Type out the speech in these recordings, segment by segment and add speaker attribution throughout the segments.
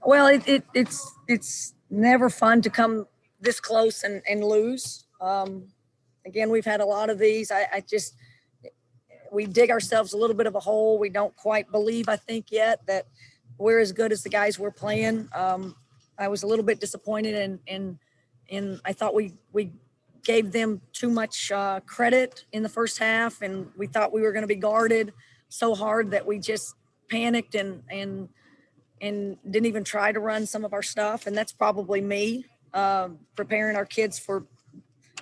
Speaker 1: Well, it's never fun to come this close and lose. Again, we've had a lot of these. We dig ourselves a little bit of a hole. We don't quite believe, I think, yet that we're as good as the guys we're playing. I was a little bit disappointed, and I thought we gave them too much credit in the first half, and we thought we were going to be guarded so hard that we just panicked and didn't even try to run some of our stuff. And that's probably me preparing our kids for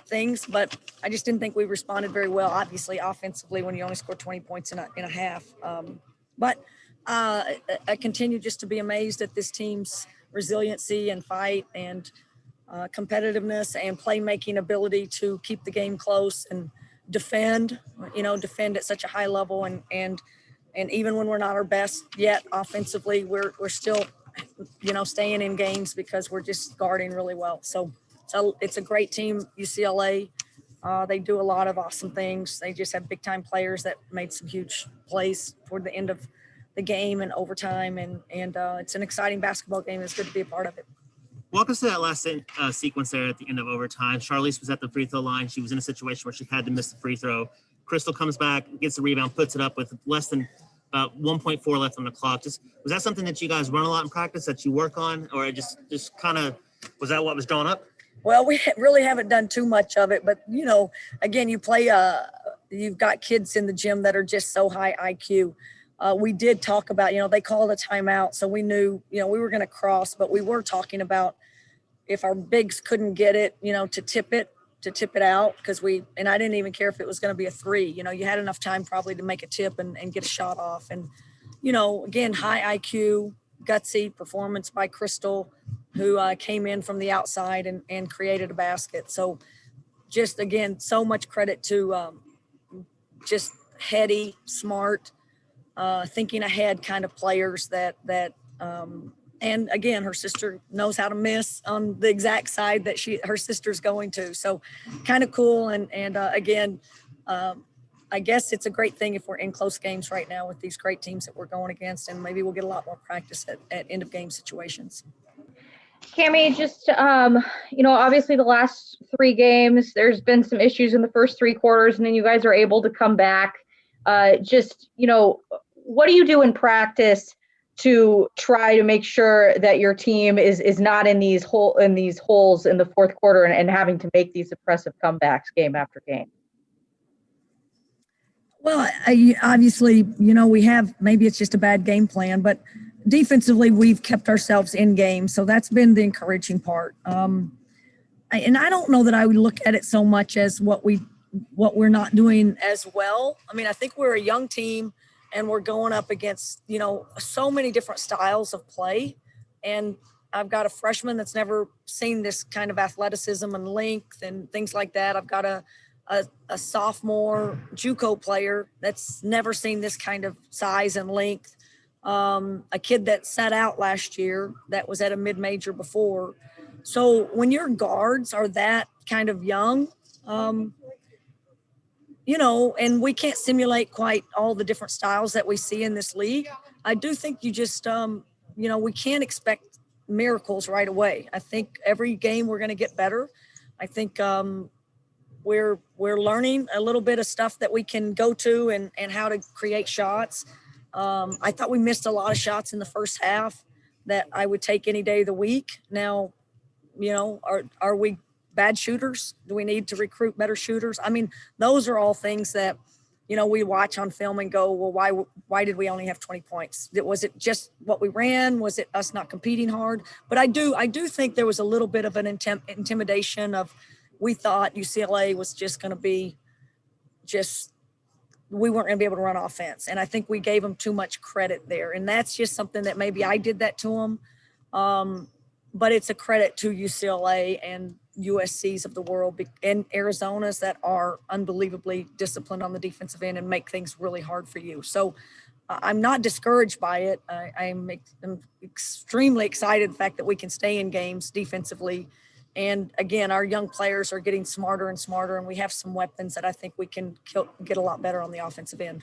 Speaker 1: things, but I just didn't think we responded very well, obviously, offensively, when you only score 20 points in a half. But I continue just to be amazed at this team's resiliency and fight and competitiveness and playmaking ability to keep the game close and defend at such a high level. And even when we're not our best yet offensively, we're still, staying in games because we're just guarding really well. So it's a great team, UCLA. They do a lot of awesome things. They just have big time players that made some huge plays toward the end of the game and overtime. And it's an exciting basketball game. It's good to be a part of it.
Speaker 2: Walk us through that last sequence there at the end of overtime. Charlize was at the free throw line. She was in a situation where she had to miss the free throw. Crystal comes back, gets the rebound, puts it up with less than about 1.4 left on the clock. Was that something that you guys run a lot in practice, that you work on, or just kind of, was that what was drawn up?
Speaker 1: Well, we really haven't done too much of it, but again, you play, you've got kids in the gym that are just so high IQ. We did talk about, they called a timeout, so we knew, we were going to cross, but we were talking about if our bigs couldn't get it, to tip it out, because and I didn't even care if it was going to be a three. You had enough time probably to make a tip and get a shot off. And, again, high IQ, gutsy performance by Crystal, who came in from the outside and created a basket. So just, again, so much credit to just heady, smart, thinking ahead kind of players that and again, her sister knows how to miss on the exact side that her sister's going to. So kind of cool. And again, I guess it's a great thing if we're in close games right now with these great teams that we're going against, and maybe we'll get a lot more practice at end of game situations.
Speaker 3: Kamie, just, obviously the last three games, there's been some issues in the first three quarters, and then you guys are able to come back. What do you do in practice to try to make sure that your team is not in these holes in the fourth quarter and having to make these impressive comebacks game after game?
Speaker 1: Well, obviously, we have, maybe it's just a bad game plan, but defensively, we've kept ourselves in game. So that's been the encouraging part. And I don't know that I would look at it so much as what we're not doing as well. I mean, I think we're a young team and we're going up against, so many different styles of play. And I've got a freshman that's never seen this kind of athleticism and length and things like that. I've got a sophomore JUCO player that's never seen this kind of size and length. A kid that sat out last year that was at a mid-major before. So when your guards are that kind of young, and we can't simulate quite all the different styles that we see in this league, I do think you just, we can't expect miracles right away. I think every game we're going to get better. I think we're learning a little bit of stuff that we can go to and how to create shots. I thought we missed a lot of shots in the first half that I would take any day of the week. Now, are we bad shooters? Do we need to recruit better shooters? I mean, those are all things that, we watch on film and go, well, why did we only have 20 points? Was it just what we ran? Was it us not competing hard? But I do think there was a little bit of an intimidation of, we thought UCLA was just going to be we weren't going to be able to run offense. And I think we gave them too much credit there. And that's just something that maybe I did that to them. But it's a credit to UCLA and USC's of the world and Arizona's that are unbelievably disciplined on the defensive end and make things really hard for you. So I'm not discouraged by it. I'm extremely excited the fact that we can stay in games defensively. And again, our young players are getting smarter and smarter, and we have some weapons that I think we can get a lot better on the offensive end.